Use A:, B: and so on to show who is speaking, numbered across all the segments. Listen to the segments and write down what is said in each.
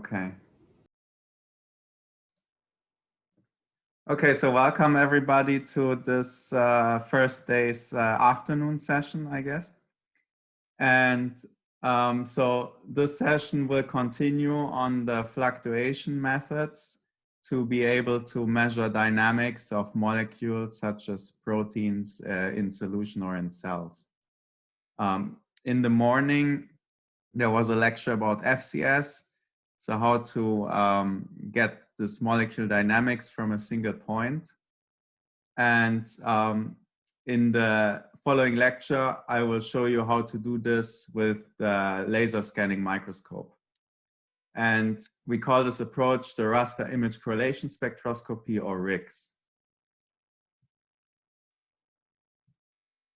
A: Okay. Okay, so welcome everybody to this first day's afternoon session, I guess. And so this session will continue on the fluctuation methods to be able to measure dynamics of molecules such as proteins in solution or in cells. In the morning, there was a lecture about FCS, so how to get this molecule dynamics from a single point. And in the following lecture, I will show you how to do this with the laser scanning microscope. And we call this approach the raster image correlation spectroscopy, or RICS.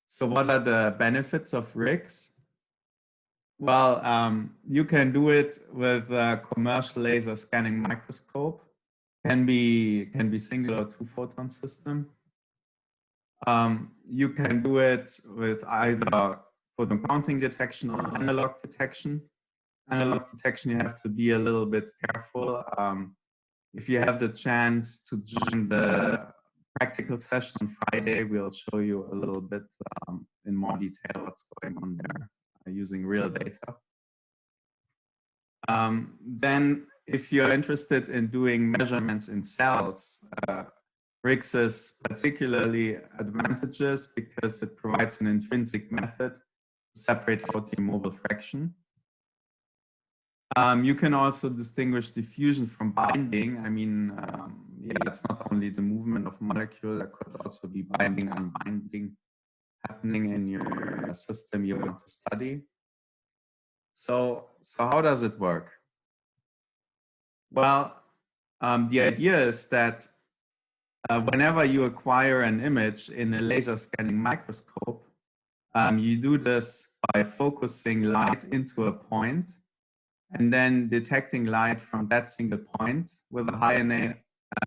A: So what are the benefits of RICS? Well, you can do it with a commercial laser scanning microscope. Can be single or two photon system. You can do it with either photon counting detection or analog detection. Analog detection, you have to be a little bit careful. If you have the chance to join the practical session on Friday, we'll show you a little bit in more detail what's going on there using real data. Then, if you're interested in doing measurements in cells, RICS is particularly advantageous because it provides an intrinsic method to separate out the immobile fraction. You can also distinguish diffusion from binding. I mean, yeah, it's not only the movement of molecule, there could also be binding and unbinding happening in your system you want to study. So how does it work? Well, the idea is that whenever you acquire an image in a laser scanning microscope, you do this by focusing light into a point and then detecting light from that single point with a high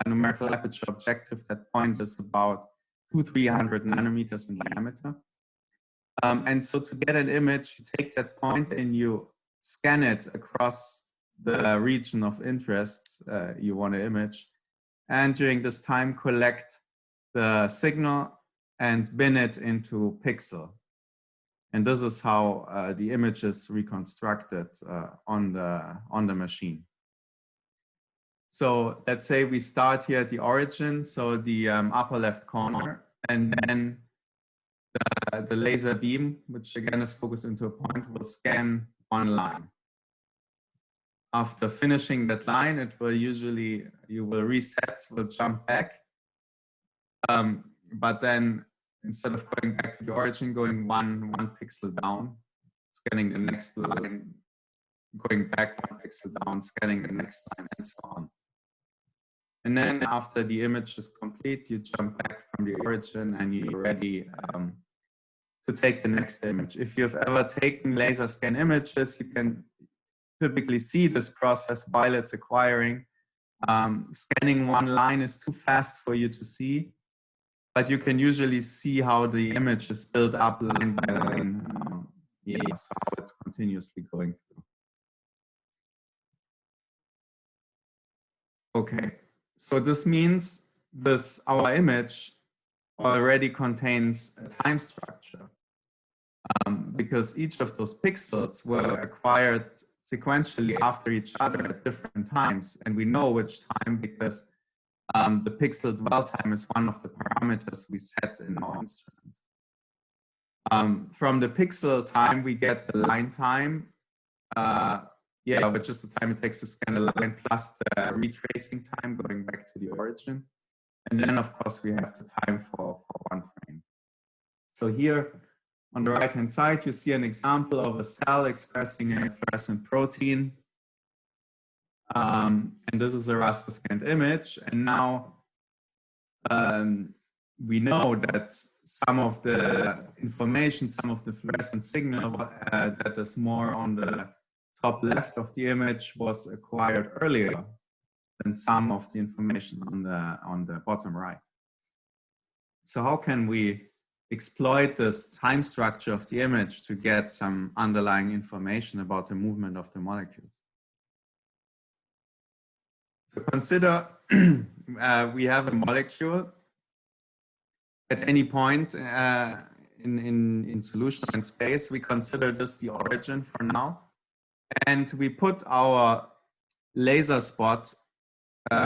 A: numerical aperture objective. That point is about 200-300 nanometers in diameter. And so to get an image, you take that point and you scan it across the region of interest you want to image. And during this time, collect the signal and bin it into pixel. And this is how the image is reconstructed on the machine. So let's say we start here at the origin, so the upper left corner, and then the laser beam, which again is focused into a point, will scan one line. After finishing that line, it will usually, you will reset, will jump back. But then instead of going back to the origin, going one pixel down, scanning the next line, going back one pixel down, scanning the next line, and so on. And then after the image is complete, you jump back from the origin and you're ready to take the next image. If you've ever taken laser scan images, you can typically see this process while it's acquiring. Scanning one line is too fast for you to see, but you can usually see how the image is built up line by line. Yeah, so how it's continuously going through. Okay, so this means our image already contains a time structure because each of those pixels were acquired sequentially after each other at different times, and we know which time because the pixel dwell time is one of the parameters we set in our instrument. From the pixel time, we get the line time, which is the time it takes to scan a line plus the retracing time going back to the origin. And then, of course, we have the time for one frame. So here on the right-hand side, you see an example of a cell expressing a fluorescent protein. And this is a raster scanned image. And now we know that some of the information, some of the fluorescent signal that is more on the top left of the image was acquired earlier than some of the information on the bottom right. So how can we exploit this time structure of the image to get some underlying information about the movement of the molecules? So consider we have a molecule at any point in solution or in space. We consider this the origin for now. And we put our laser spot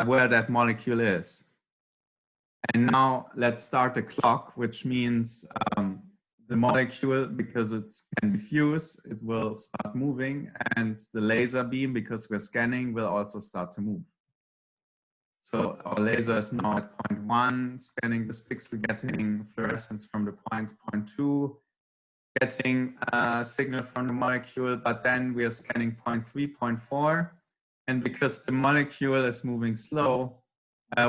A: where that molecule is. And now let's start the clock, which means the molecule, because it can diffuse, it will start moving, and the laser beam, because we're scanning, will also start to move. So our laser is now at point 1, scanning this pixel, getting fluorescence from the point 2, getting a signal from the molecule, but then we are scanning point 3, point 4, and because the molecule is moving slow,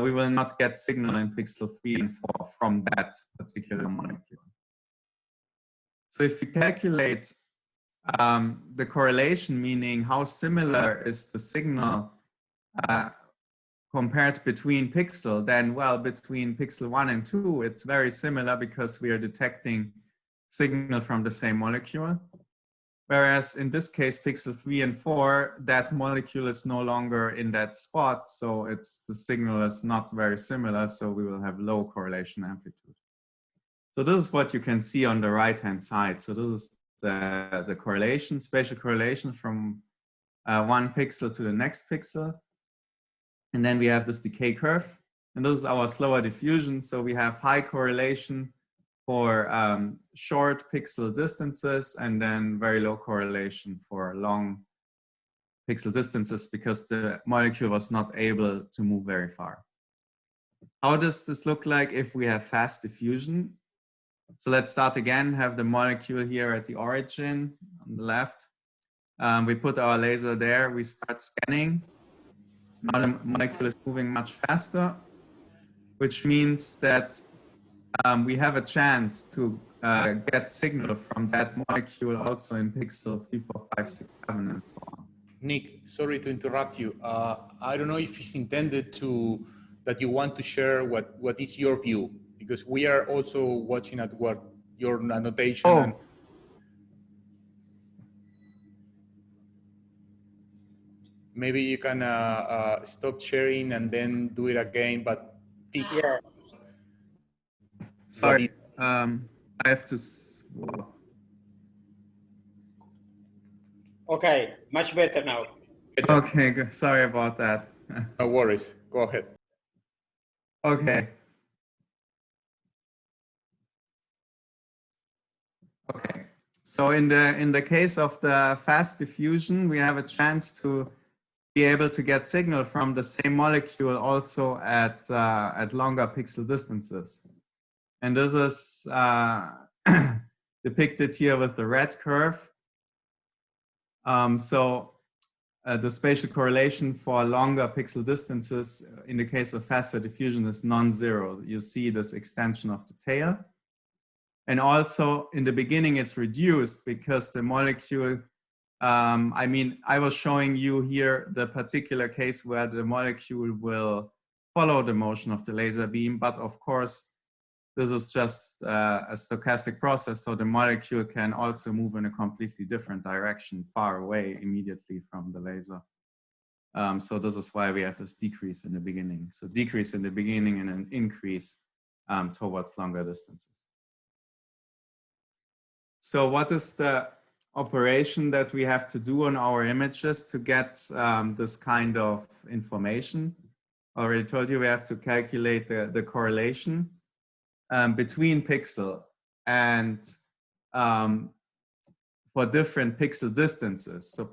A: we will not get signal in pixel 3 and 4 from that particular molecule. So if we calculate the correlation, meaning how similar is the signal compared between pixel, then, well, between pixel 1 and 2, it's very similar because we are detecting signal from the same molecule. Whereas in this case, pixel 3 and 4, that molecule is no longer in that spot, so the signal is not very similar, so we will have low correlation amplitude. So this is what you can see on the right-hand side. So this is the correlation, spatial correlation from one pixel to the next pixel. And then we have this decay curve, and this is our slower diffusion. So we have high correlation for short pixel distances, and then very low correlation for long pixel distances because the molecule was not able to move very far. How does this look like if we have fast diffusion? So let's start again, have the molecule here at the origin on the left. We put our laser there, we start scanning. Now the molecule is moving much faster, which means that we have a chance to get signal from that molecule also in pixel 3, 4, 5, 6, 7, and so on.
B: Nick, sorry to interrupt you. I don't know if it's intended that you want to share what is your view, because we are also watching at what your annotation.
A: Oh.
B: And maybe you can stop sharing and then do it again, but
C: yeah.
A: Sorry, I have to swap.
C: Okay, much better now.
A: Okay, good. Sorry about that.
B: No worries. Go ahead.
A: Okay. Okay. So in the case of the fast diffusion, we have a chance to be able to get signal from the same molecule also at longer pixel distances. And this is depicted here with the red curve. The spatial correlation for longer pixel distances in the case of faster diffusion is non-zero. You see this extension of the tail. And also in the beginning, it's reduced because the molecule, I mean, I was showing you here the particular case where the molecule will follow the motion of the laser beam. But of course, this is just a stochastic process. So the molecule can also move in a completely different direction, far away immediately from the laser. So this is why we have this decrease in the beginning. So decrease in the beginning and an increase towards longer distances. So what is the operation that we have to do on our images to get this kind of information? I already told you we have to calculate the correlation between pixel and for different pixel distances. So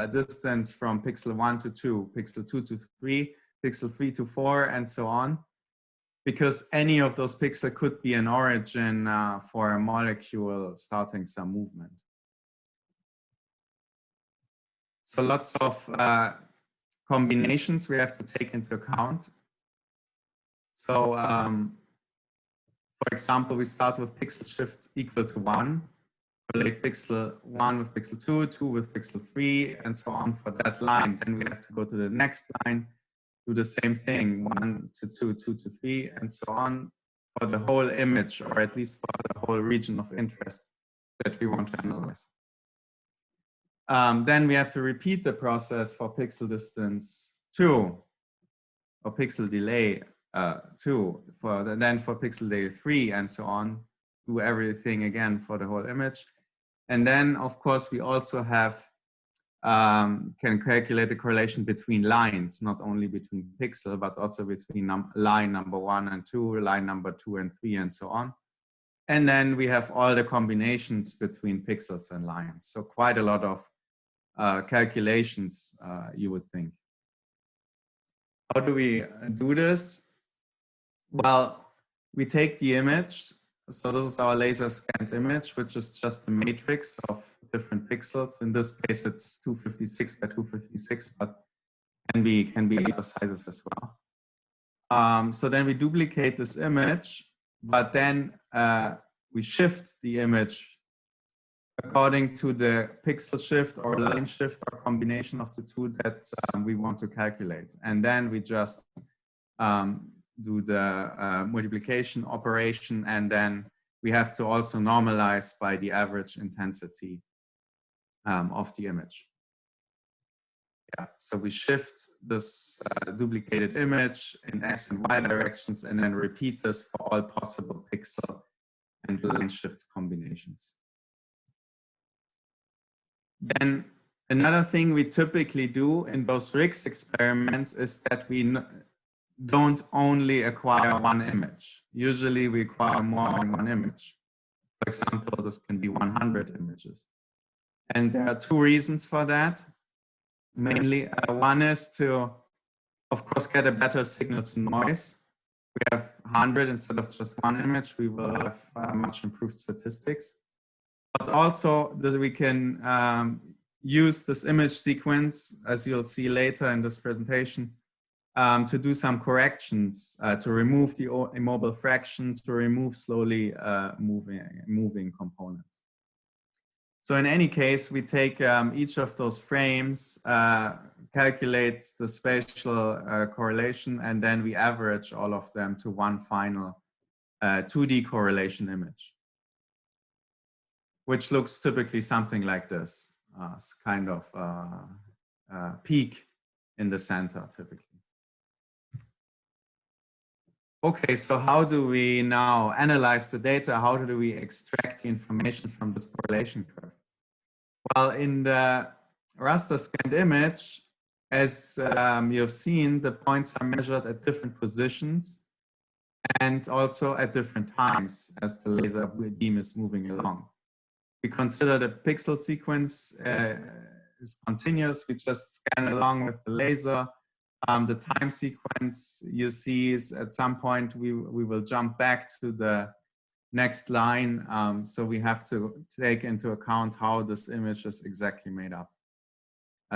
A: distance from pixel 1 to 2, pixel 2 to 3, pixel 3 to 4, and so on. Because any of those pixels could be an origin for a molecule starting some movement. So lots of combinations we have to take into account. So for example, we start with pixel shift equal to 1, correlate pixel 1 with pixel 2, 2 with pixel 3, and so on for that line. Then we have to go to the next line, do the same thing, 1 to 2, 2 to 3, and so on for the whole image, or at least for the whole region of interest that we want to analyze. Then we have to repeat the process for pixel distance 2. for pixel delay 2, then for pixel delay 3, and so on. Do everything again for the whole image. And then, of course, we also have can calculate the correlation between lines, not only between pixel, but also between line number 1 and 2, line number 2 and 3, and so on. And then we have all the combinations between pixels and lines. So quite a lot of calculations, you would think. How do we do this? Well, we take the image. So this is our laser scanned image, which is just a matrix of different pixels. In this case, it's 256 by 256, but can be other sizes as well. So then we duplicate this image, but then we shift the image according to the pixel shift or line shift or combination of the two that we want to calculate. And then we just do the multiplication operation, and then we have to also normalize by the average intensity of the image. Yeah, so we shift this duplicated image in X and Y directions, and then repeat this for all possible pixel and line shift combinations. Then another thing we typically do in those RICS experiments is that we don't only acquire one image. Usually we acquire more than one image. For example, this can be 100 images. And there are two reasons for that. Mainly, one is to, of course, get a better signal to noise. We have 100 instead of just one image. We will have much improved statistics. But also that we can use this image sequence, as you'll see later in this presentation, to do some corrections, to remove the immobile fraction, to remove slowly moving components. So in any case, we take each of those frames, calculate the spatial correlation, and then we average all of them to one final 2D correlation image, which looks typically something like this. It's kind of peak in the center, typically. Okay, so how do we now analyze the data? How do we extract the information from this correlation curve? Well, in the raster scanned image, as you've seen, the points are measured at different positions and also at different times as the laser beam is moving along. We consider the pixel sequence is continuous. We just scan along with the laser. The time sequence you see is at some point we will jump back to the next line. So we have to take into account how this image is exactly made up,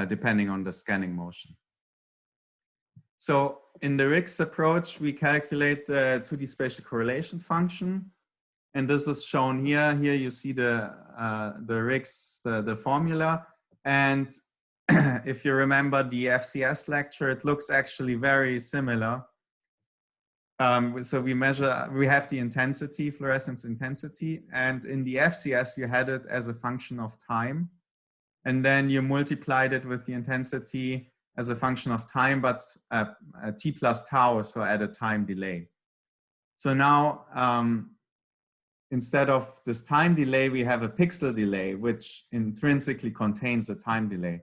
A: depending on the scanning motion. So in the RICS approach, we calculate the 2D spatial correlation function. And this is shown here. Here you see the RICS, the formula. And if you remember the FCS lecture, it looks actually very similar. So we have the intensity, fluorescence intensity, and in the FCS you had it as a function of time, and then you multiplied it with the intensity as a function of time, but t plus tau, so at a time delay. So now, instead of this time delay, we have a pixel delay, which intrinsically contains a time delay.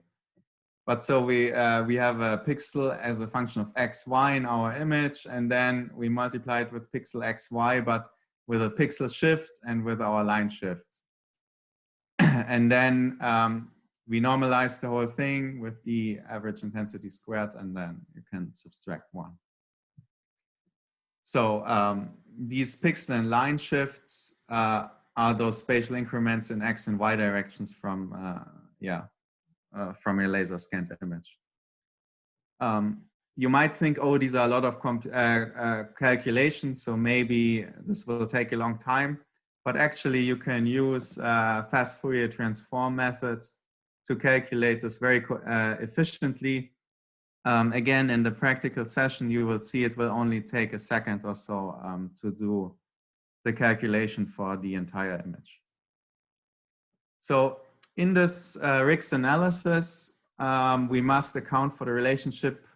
A: But so we have a pixel as a function of x, y in our image, and then we multiply it with pixel x, y, but with a pixel shift and with our line shift. And then we normalize the whole thing with the average intensity squared, and then you can subtract 1. So these pixel and line shifts are those spatial increments in x and y directions from a laser scanned image. You might think, oh, these are a lot of calculations, so maybe this will take a long time. But actually, you can use fast Fourier transform methods to calculate this very efficiently. Again, in the practical session, you will see it will only take a second or so to do the calculation for the entire image. So in this RICS analysis, we must account for the relationship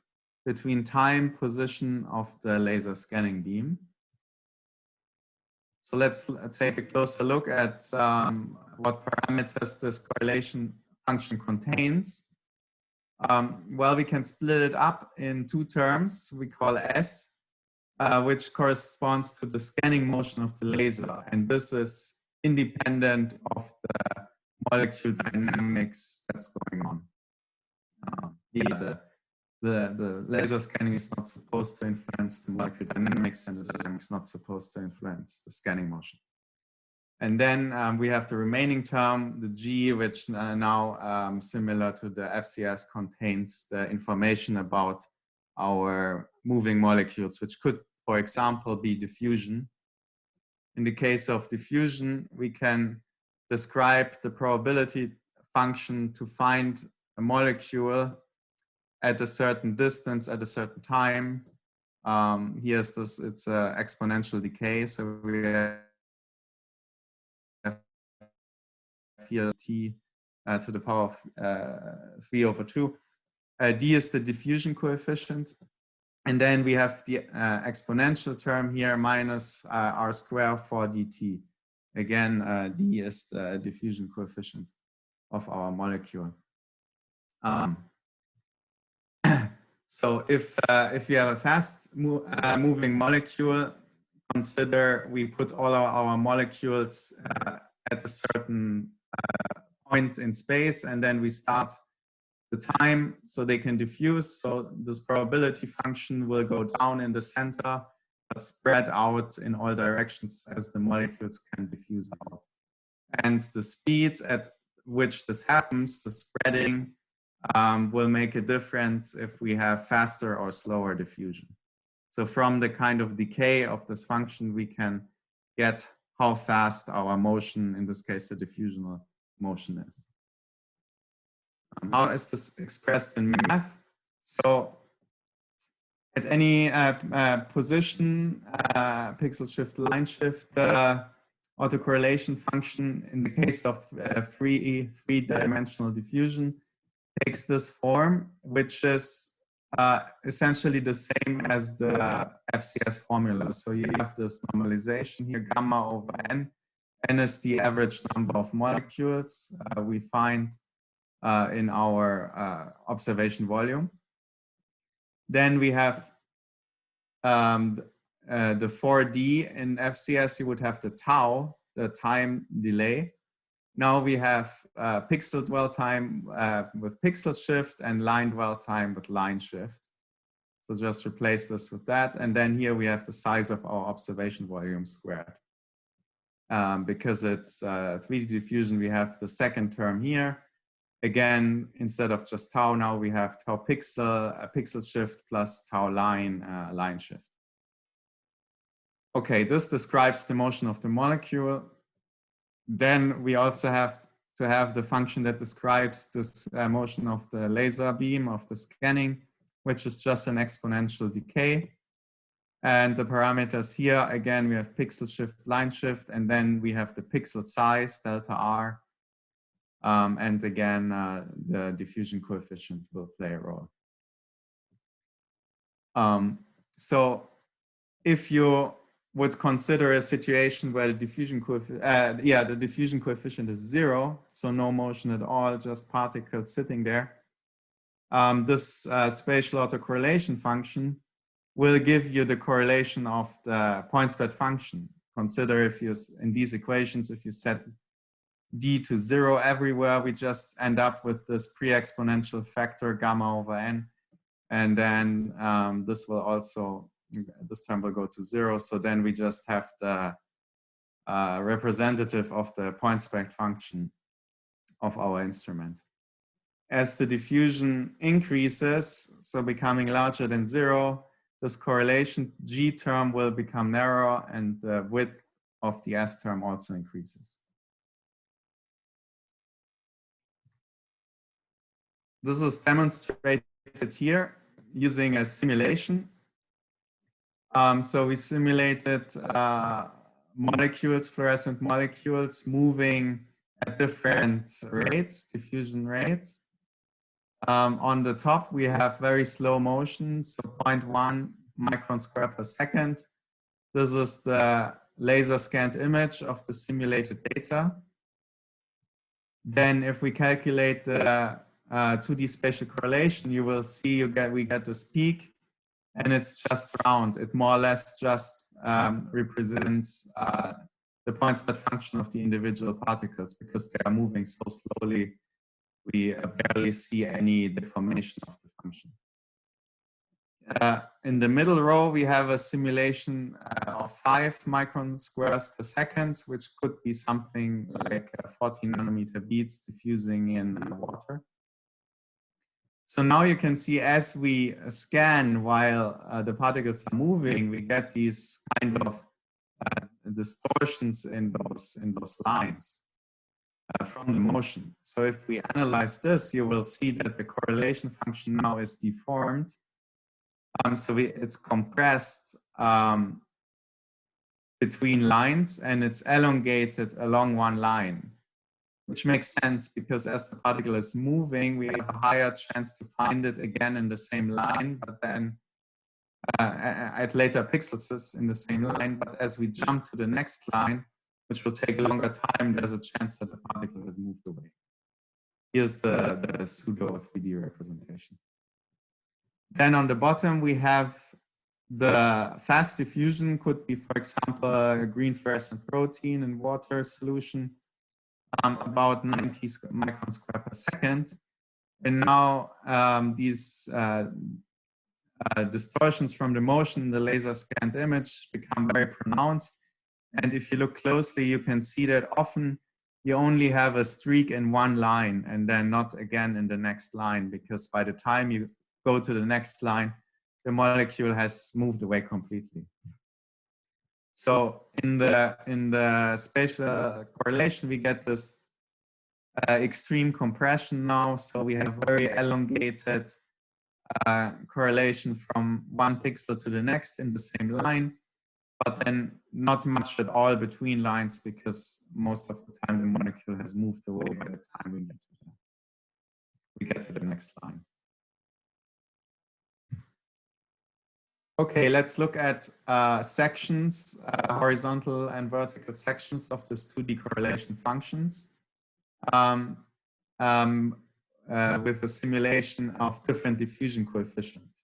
A: between time, position of the laser scanning beam. So let's take a closer look at what parameters this correlation function contains. Well, we can split it up in two terms we call S, which corresponds to the scanning motion of the laser. And this is independent of the molecule dynamics that's going on. The laser scanning is not supposed to influence the molecule dynamics, and the dynamics is not supposed to influence the scanning motion. And then we have the remaining term, the G, which now similar to the FCS contains the information about our moving molecules, which could, for example, be diffusion. In the case of diffusion, we can describe the probability function to find a molecule at a certain distance at a certain time. Here's this, it's an exponential decay. So we have here t to the power of 3/2. D is the diffusion coefficient. And then we have the exponential term here minus r squared for dt. Again, d is the diffusion coefficient of our molecule. So if you have a fast moving molecule, consider we put all our molecules at a certain point in space, and then we start the time so they can diffuse. So this probability function will go down in the center, but spread out in all directions as the molecules can diffuse out. And the speed at which this happens, the spreading, will make a difference if we have faster or slower diffusion. So from the kind of decay of this function, we can get how fast our motion, in this case, the diffusional motion is. How is this expressed in math? So at any position, pixel shift, line shift, the autocorrelation function in the case of three-dimensional diffusion takes this form, which is essentially the same as the FCS formula. So you have this normalization here, gamma over n. N is the average number of molecules we find in our observation volume. Then we have the 4D. In FCS, you would have the tau, the time delay. Now we have pixel dwell time with pixel shift and line dwell time with line shift. So just replace this with that. And then here we have the size of our observation volume squared. Because it's 3D diffusion, we have the second term here. Again, instead of just tau, now we have tau pixel, pixel shift plus tau line, line shift. Okay, this describes the motion of the molecule. Then we also have to have the function that describes this motion of the laser beam, of the scanning, which is just an exponential decay. And the parameters here, again, we have pixel shift, line shift, and then we have the pixel size, delta R. And again, the diffusion coefficient will play a role. So if you would consider a situation where the diffusion coefficient is 0, so no motion at all, just particles sitting there, this spatial autocorrelation function will give you the correlation of the point spread function. Consider if you, in these equations, if you set d to 0 everywhere, we just end up with this pre-exponential factor gamma over n. And then this will also, this term will go to 0. So then we just have the representative of the point spread function of our instrument. As the diffusion increases, so becoming larger than 0, this correlation G term will become narrower and the width of the S term also increases. This is demonstrated here using a simulation. So we simulated molecules, fluorescent molecules moving at different rates, diffusion rates. On the top, we have very slow motion, so 0.1 micron square per second. This is the laser scanned image of the simulated data. Then if we calculate the 2D spatial correlation, you will see we get this peak, and it's just round. It more or less just represents the point spread function of the individual particles, because they are moving so slowly, we barely see any deformation of the function. In the middle row, we have a simulation of 5 micron squares per second, which could be something like 14 nanometer beads diffusing in water. So now you can see, as we scan while the particles are moving, we get these kind of distortions in those lines from the motion. So if we analyze this, you will see that the correlation function now is deformed. So it's compressed between lines, and it's elongated along one line, which makes sense because as the particle is moving, we have a higher chance to find it again in the same line, but then at later pixels in the same line. But as we jump to the next line, which will take a longer time, there's a chance that the particle has moved away. Here's the pseudo 3D representation. Then on the bottom, we have the fast diffusion. Could be, for example, a green fluorescent protein in water solution, about 90 micron square per second. And now these distortions from the motion in the laser scanned image become very pronounced. And if you look closely, you can see that often you only have a streak in one line and then not again in the next line, because by the time you go to the next line, the molecule has moved away completely. So in the spatial correlation, we get this extreme compression now. So we have very elongated correlation from one pixel to the next in the same line, but then not much at all between lines, because most of the time the molecule has moved away by the time we get to the next line. Okay, let's look at sections, horizontal and vertical sections of this 2D correlation functions with a simulation of different diffusion coefficients.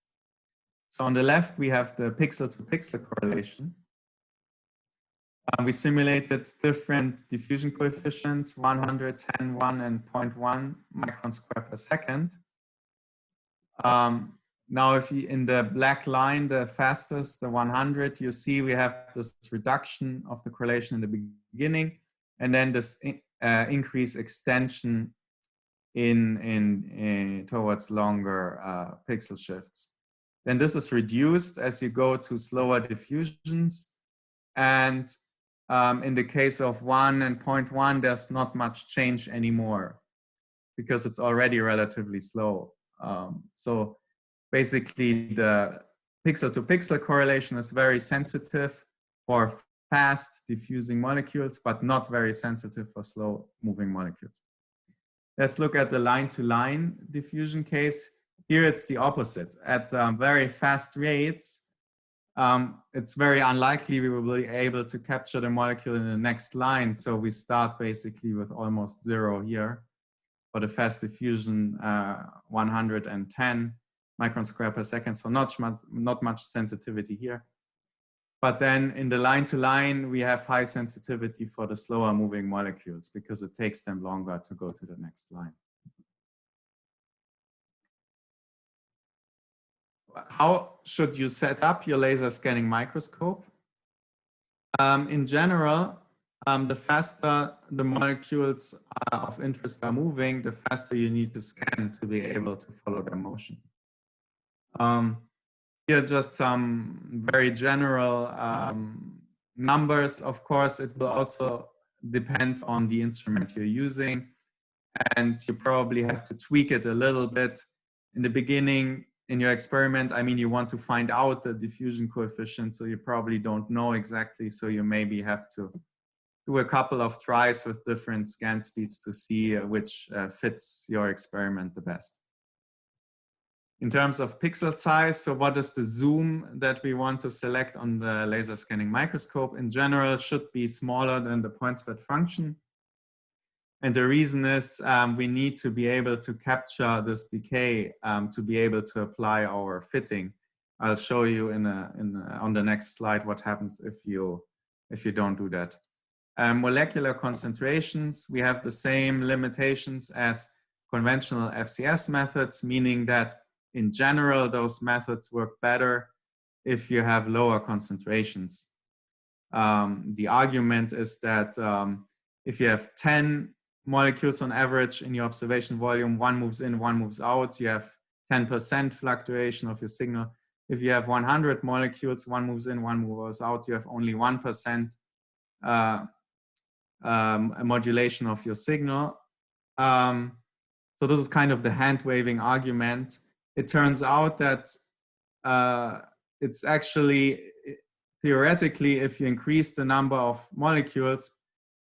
A: So on the left, we have the pixel-to-pixel correlation. We simulated different diffusion coefficients, 100, 10, 1, and 0.1 micron square per second. Now, if you, in the black line, the fastest, the 100, you see we have this reduction of the correlation in the beginning, and then this increase extension towards longer pixel shifts. Then this is reduced as you go to slower diffusions. And in the case of 1 and 0.1, there's not much change anymore because it's already relatively slow. So basically, the pixel-to-pixel correlation is very sensitive for fast diffusing molecules, but not very sensitive for slow-moving molecules. Let's look at the line-to-line diffusion case. Here it's the opposite. At very fast rates, it's very unlikely we will be able to capture the molecule in the next line. So we start basically with almost 0 here. For the fast diffusion, 110 micron square per second, so not much sensitivity here. But then in the line-to-line, we have high sensitivity for the slower moving molecules because it takes them longer to go to the next line. How should you set up your laser scanning microscope? In general, the faster the molecules of interest are moving, the faster you need to scan to be able to follow their motion. Here are just some very general numbers. Of course, it will also depend on the instrument you're using, and you probably have to tweak it a little bit. In the beginning, in your experiment, I mean, you want to find out the diffusion coefficient, so you probably don't know exactly, so you maybe have to do a couple of tries with different scan speeds to see which fits your experiment the best. In terms of pixel size, so what is the zoom that we want to select on the laser scanning microscope? In general, should be smaller than the point spread function. And the reason is we need to be able to capture this decay to be able to apply our fitting. I'll show you on the next slide what happens if you don't do that. Molecular concentrations, we have the same limitations as conventional FCS methods, meaning that in general, those methods work better if you have lower concentrations. The argument is that if you have 10 molecules on average in your observation volume, one moves in, one moves out, you have 10% fluctuation of your signal. If you have 100 molecules, one moves in, one moves out, you have only 1% modulation of your signal. So this is kind of the hand-waving argument. It turns out that it's actually, theoretically, if you increase the number of molecules,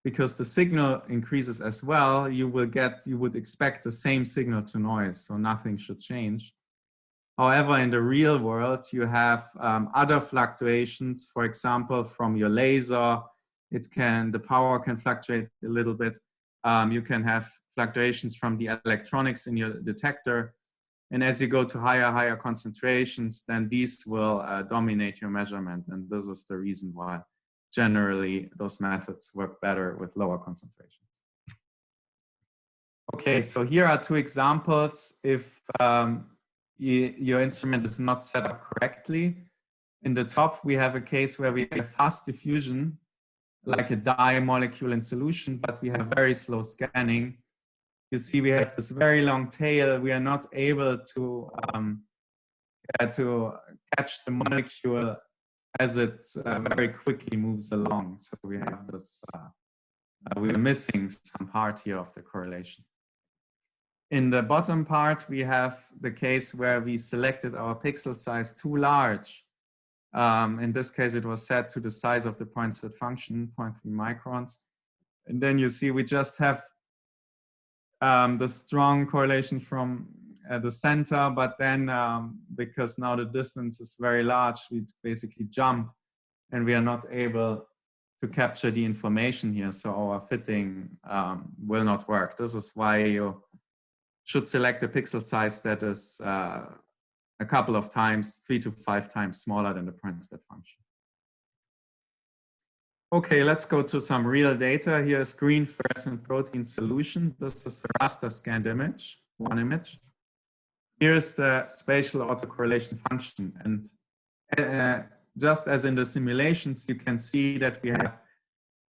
A: because the signal increases as well, you would expect the same signal to noise, so nothing should change. However, in the real world, you have other fluctuations. For example, from your laser, the power can fluctuate a little bit. You can have fluctuations from the electronics in your detector. And as you go to higher concentrations, then these will dominate your measurement. And this is the reason why generally those methods work better with lower concentrations. Okay, so here are two examples if your instrument is not set up correctly. In the top, we have a case where we have fast diffusion, like a dye molecule in solution, but we have very slow scanning. You see, we have this very long tail. We are not able to catch the molecule as it very quickly moves along. So we have this, we're missing some part here of the correlation. In the bottom part, we have the case where we selected our pixel size too large. In this case, it was set to the size of the point spread function, 0.3 microns. And then you see we just have the strong correlation from the center, but then because now the distance is very large, we basically jump and we are not able to capture the information here. So our fitting will not work. This is why you should select a pixel size that is a couple of times, 3 to 5 times smaller than the point spread function. Okay, let's go to some real data. Here is green fluorescent protein solution. This is a raster scanned image, one image. Here's the spatial autocorrelation function. And just as in the simulations, you can see that we have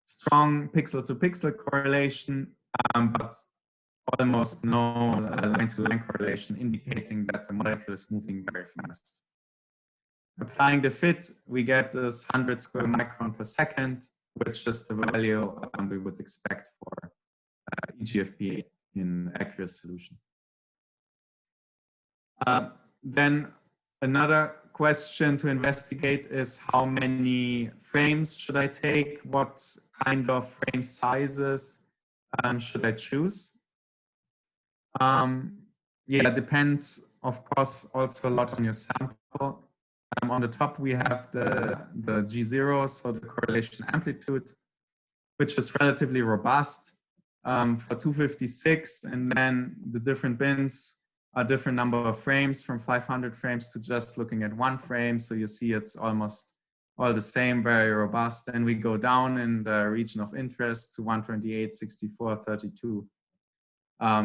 A: strong pixel-to-pixel correlation, but almost no line-to-line correlation, indicating that the molecule is moving very fast. Applying the fit, we get this 100 square micron per second, which is the value we would expect for EGFP in aqueous solution. Then another question to investigate is how many frames should I take? What kind of frame sizes should I choose? Yeah, it depends, of course, also a lot on your sample. On the top, we have the G0, so the correlation amplitude, which is relatively robust for 256. And then the different bins are different number of frames, from 500 frames to just looking at 1 frame. So you see it's almost all the same, very robust. Then we go down in the region of interest to 128, 64, 32.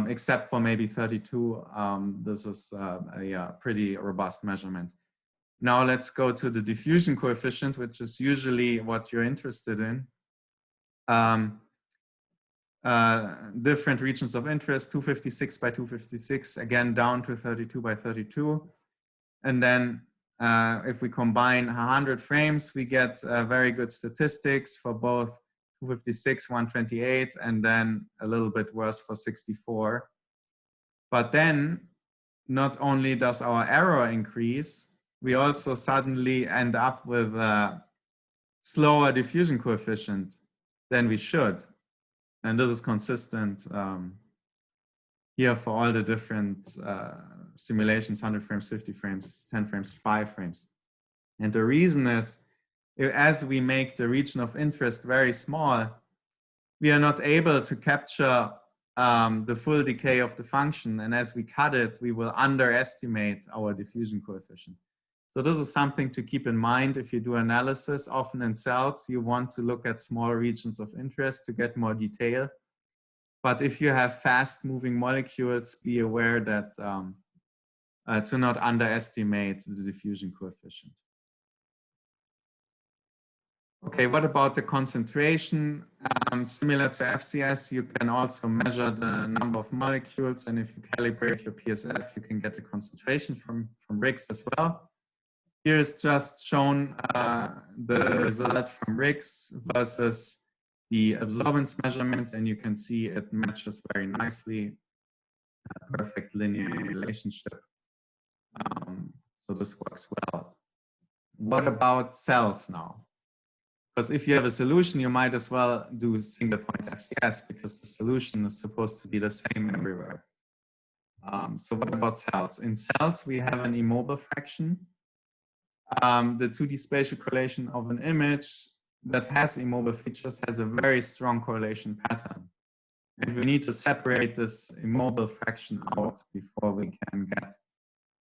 A: Except for maybe 32, this is a pretty robust measurement. Now let's go to the diffusion coefficient, which is usually what you're interested in. Different regions of interest, 256 by 256, again down to 32 by 32. And then if we combine 100 frames, we get very good statistics for both 256, 128, and then a little bit worse for 64. But then not only does our error increase, we also suddenly end up with a slower diffusion coefficient than we should. And this is consistent here for all the different simulations, 100 frames, 50 frames, 10 frames, 5 frames. And the reason is, as we make the region of interest very small, we are not able to capture the full decay of the function. And as we cut it, we will underestimate our diffusion coefficient. So this is something to keep in mind if you do analysis. Often in cells, you want to look at small regions of interest to get more detail. But if you have fast moving molecules, be aware that to not underestimate the diffusion coefficient. Okay, what about the concentration? Similar to FCS, you can also measure the number of molecules, and if you calibrate your PSF, you can get the concentration from RICS as well. Here is just shown the result from RICS versus the absorbance measurement, and you can see it matches very nicely, a perfect linear relationship. So this works well. What about cells now? Because if you have a solution, you might as well do single point FCS because the solution is supposed to be the same everywhere. So what about cells? In cells, we have an immobile fraction. The 2D spatial correlation of an image that has immobile features has a very strong correlation pattern. And we need to separate this immobile fraction out before we can get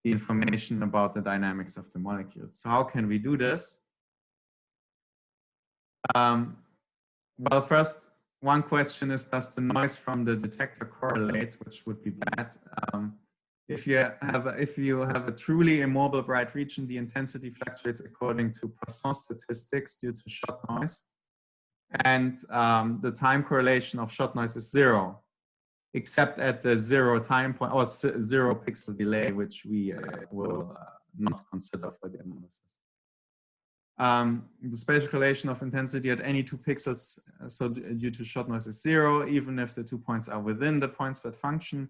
A: the information about the dynamics of the molecules. So how can we do this? Well, first, one question is, does the noise from the detector correlate, which would be bad? If you have a truly immobile bright region, the intensity fluctuates according to Poisson statistics due to shot noise. And the time correlation of shot noise is 0, except at the 0 time point or 0 pixel delay, which we will not consider for the analysis. The spatial correlation of intensity at any 2 pixels, so due to shot noise, is 0, even if the 2 points are within the point spread function.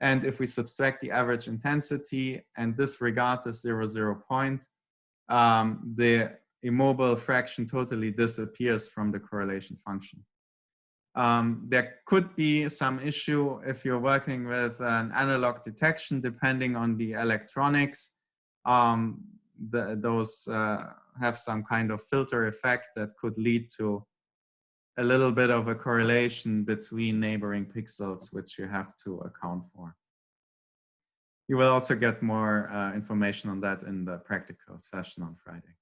A: And if we subtract the average intensity and disregard the 0 point, the immobile fraction totally disappears from the correlation function. There could be some issue if you're working with an analog detection, depending on the electronics. Those have some kind of filter effect that could lead to a little bit of a correlation between neighboring pixels, which you have to account for. You will also get more information on that in the practical session on Friday.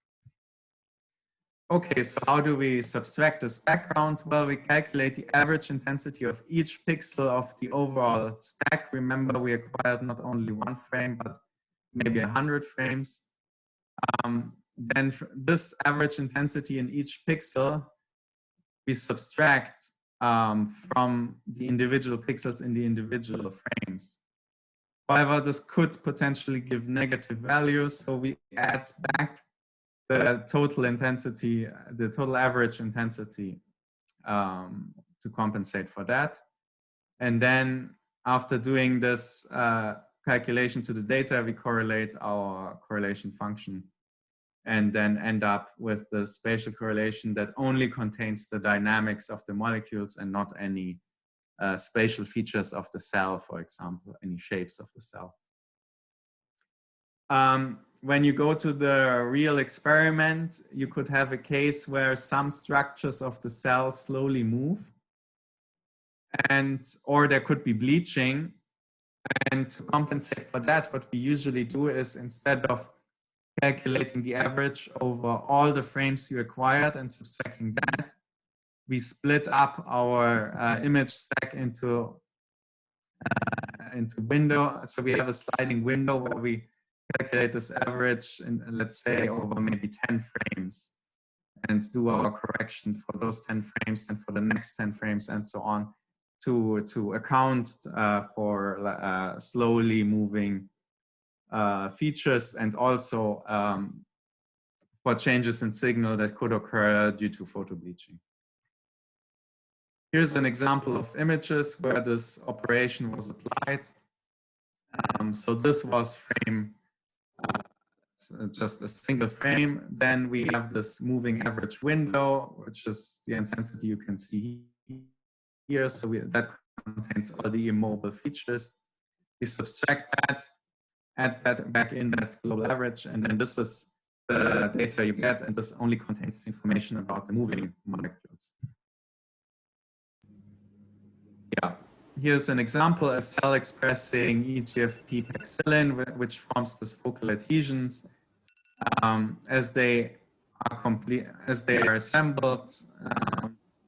A: Okay, so how do we subtract this background? Well, we calculate the average intensity of each pixel of the overall stack. Remember, we acquired not only 1 frame, but maybe 100 frames. Then this average intensity in each pixel, we subtract from the individual pixels in the individual frames. However, this could potentially give negative values, so we add back the total intensity, the total average intensity to compensate for that. And then after doing this calculation to the data, we correlate our correlation function and then end up with the spatial correlation that only contains the dynamics of the molecules and not any spatial features of the cell, for example, any shapes of the cell. When you go to the real experiment, you could have a case where some structures of the cell slowly move, or there could be bleaching. And to compensate for that, what we usually do is, instead of calculating the average over all the frames you acquired and subtracting that, we split up our image stack into window. So we have a sliding window where we calculate this average in, let's say, over maybe 10 frames and do our correction for those 10 frames and for the next 10 frames and so on to account for slowly moving features and also for changes in signal that could occur due to photobleaching. Here's an example of images where this operation was applied. So this was frame, just a single frame. Then we have this moving average window, which is the intensity you can see here. So that contains all the immobile features. We subtract that. add that back in that global average, and then this is the data you get, and this only contains information about the moving molecules. Yeah, here's an example, a cell expressing EGFP paxillin, which forms these focal adhesions. As they are assembled,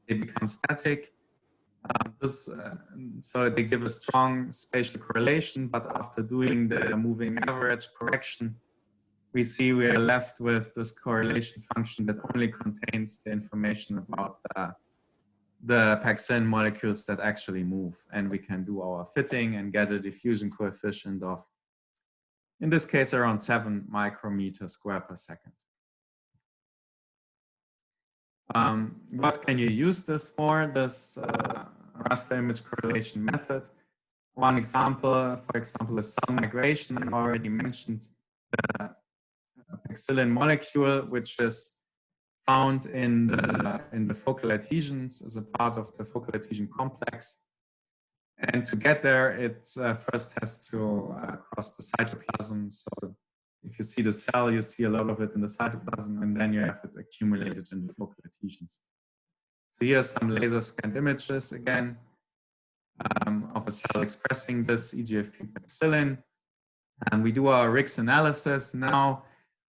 A: they become static. So they give a strong spatial correlation, but after doing the moving average correction, we see we are left with this correlation function that only contains the information about the paxillin molecules that actually move. And we can do our fitting and get a diffusion coefficient of, in this case, around 7 micrometers square per second. What can you use this for, this raster image correlation method? One example, for example, is cell migration. I already mentioned the paxillin molecule, which is found in the focal adhesions as a part of the focal adhesion complex. And to get there, it first has to cross the cytoplasm. So if you see the cell, you see a lot of it in the cytoplasm, and then you have it accumulated in the focal adhesions. So here are some laser scanned images again of a cell expressing this EGFP paxillin. And we do our RICS analysis. Now,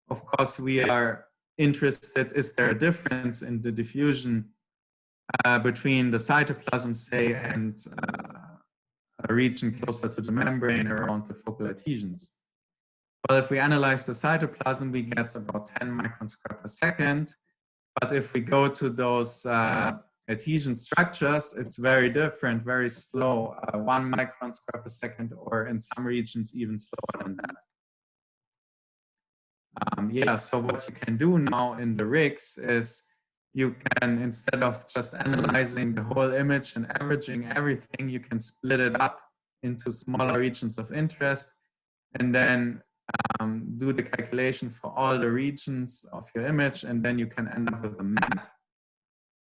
A: of course, we are interested, is there a difference in the diffusion between the cytoplasm, say, and a region closer to the membrane around the focal adhesions? Well, if we analyze the cytoplasm, we get about 10 microns square per second. But if we go to those adhesion structures, it's very different, very slow, 1 micron square per second, or in some regions even slower than that. Yeah, so what you can do now in the RICS is you can, instead of just analyzing the whole image and averaging everything, you can split it up into smaller regions of interest, and then do the calculation for all the regions of your image, and then you can end up with a map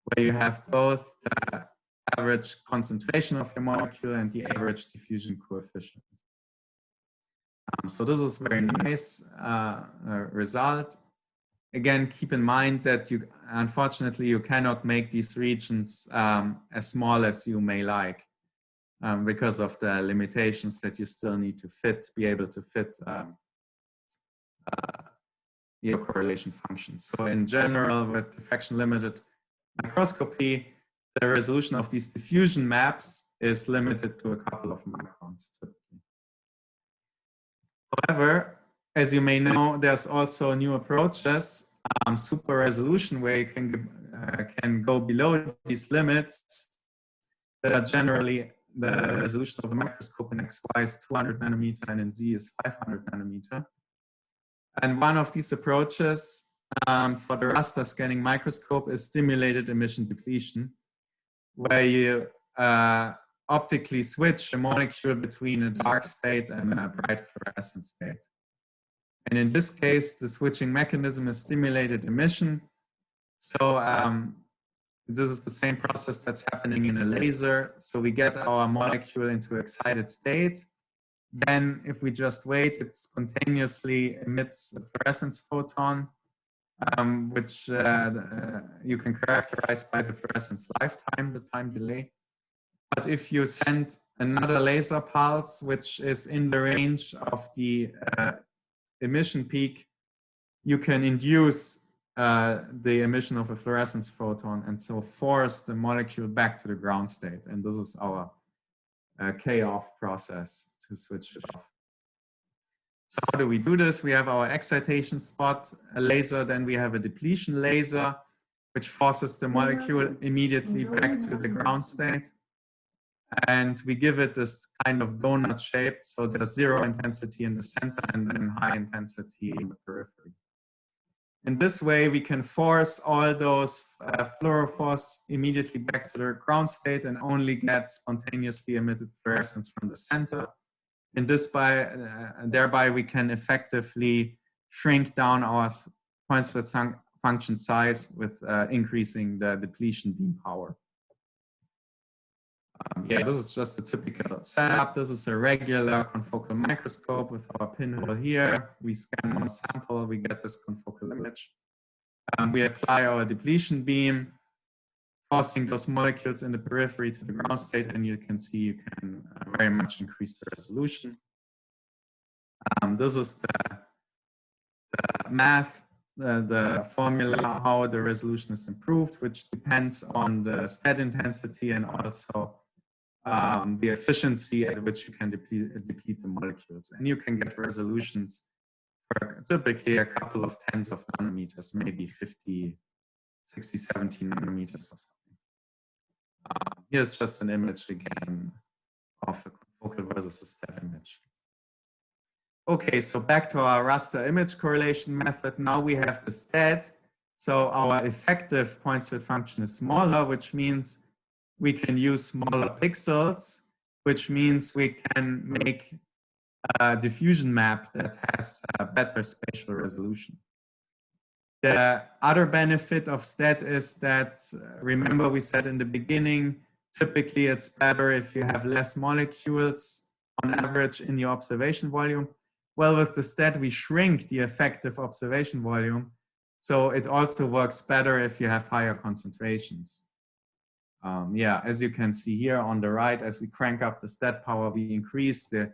A: where you have both the average concentration of your molecule and the average diffusion coefficient. So this is very nice result. Again, keep in mind that unfortunately you cannot make these regions as small as you may like because of the limitations that you still need to be able to fit your correlation function. So in general, with diffraction limited microscopy, the resolution of these diffusion maps is limited to a couple of microns typically. However, as you may know, there's also new approaches, super resolution, where you can go below these limits that are generally the resolution of a microscope in XY is 200 nanometer and in Z is 500 nanometer. And one of these approaches for the raster scanning microscope is stimulated emission depletion, where you optically switch a molecule between a dark state and a bright fluorescent state. And in this case, the switching mechanism is stimulated emission. So this is the same process that's happening in a laser. So we get our molecule into excited state. Then if we just wait, it spontaneously emits a fluorescence photon, which you can characterize by the fluorescence lifetime, the time delay. But if you send another laser pulse, which is in the range of the emission peak, you can induce the emission of a fluorescence photon and so force the molecule back to the ground state. And this is our K-off process to switch it off. So how do we do this? We have our excitation spot, a laser, then we have a depletion laser, which forces the molecule immediately back to the ground state. And we give it this kind of donut shape. So there's zero intensity in the center and then high intensity in the periphery. In this way, we can force all those fluorophores immediately back to their ground state and only get spontaneously emitted fluorescence from the center. And thereby we can effectively shrink down our point split function size with increasing the depletion beam power. Yeah, this is just a typical setup. This is a regular confocal microscope with our pinhole here. We scan our sample, we get this confocal image. We apply our depletion beam, forcing those molecules in the periphery to the ground state, and you can see you can very much increase the resolution. This is the math, the formula, how the resolution is improved, which depends on the STED intensity and also the efficiency at which you can deplete the molecules. And you can get resolutions for typically a couple of tens of nanometers, maybe 50, 60, 70 nanometers or something. Here's just an image again of a confocal versus a STED image. Okay, so back to our raster image correlation method. Now we have the STED. So our effective point-state function is smaller, which means we can use smaller pixels, which means we can make a diffusion map that has a better spatial resolution. The other benefit of STED is that, remember we said in the beginning, typically it's better if you have less molecules on average in your observation volume. Well, with the STED, we shrink the effective observation volume. So it also works better if you have higher concentrations. Yeah, as you can see here on the right, as we crank up the STED power, we increase the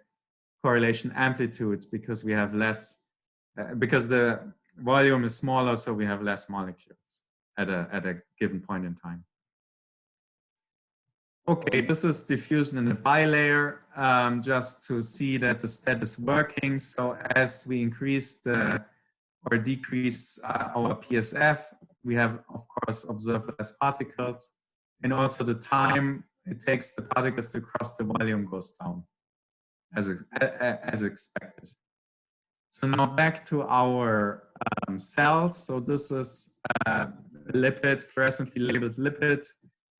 A: correlation amplitudes because we have less, because the volume is smaller, so we have less molecules at a given point in time. Okay, this is diffusion in a bilayer, just to see that the STED is working. So as we increase or decrease our PSF, we have, of course, observed less particles. And also the time it takes the particles to cross the volume goes down, as expected. So now back to our cells. So this is a lipid, fluorescently labeled lipid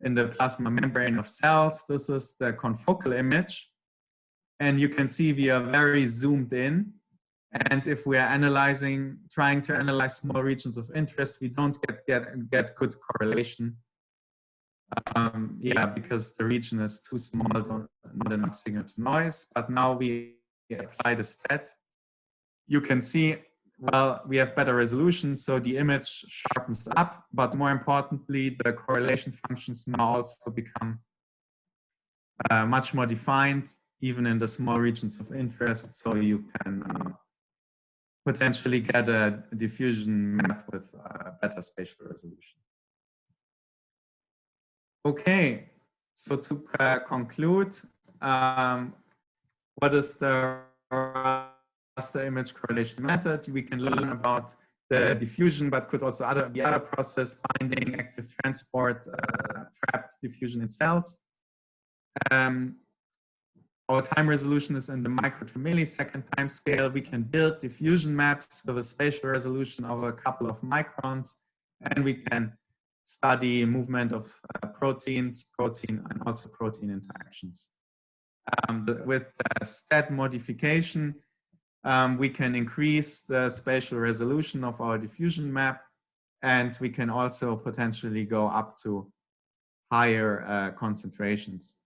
A: in the plasma membrane of cells. This is the confocal image. And you can see we are very zoomed in. And if we are trying to analyze small regions of interest, we don't get good correlation. Yeah, because the region is too small, not enough signal to noise. But now we apply the STED. You can see, well, we have better resolution, so the image sharpens up. But more importantly, the correlation functions now also become much more defined, even in the small regions of interest. So you can potentially get a diffusion map with better spatial resolution. Okay, so to conclude, what is the raster image correlation method? We can learn about the diffusion, but could also be other process, binding, active transport, trapped diffusion in cells. Our time resolution is in the micro to millisecond time scale. We can build diffusion maps with a spatial resolution of a couple of microns, and we can study movement of protein and also protein interactions. With the STED modification, we can increase the spatial resolution of our diffusion map, and we can also potentially go up to higher concentrations.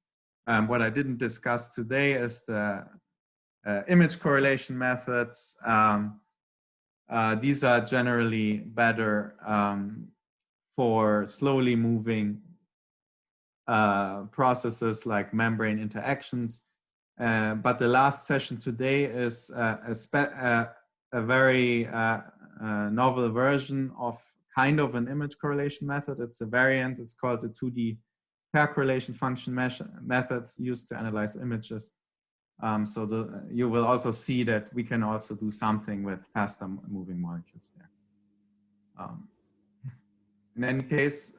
A: What I didn't discuss today is the image correlation methods. These are generally better for slowly moving processes like membrane interactions. But the last session today is a very novel version of kind of an image correlation method. It's a variant. It's called the 2D pair correlation function methods used to analyze images. So you will also see that we can also do something with faster moving molecules there. In any case,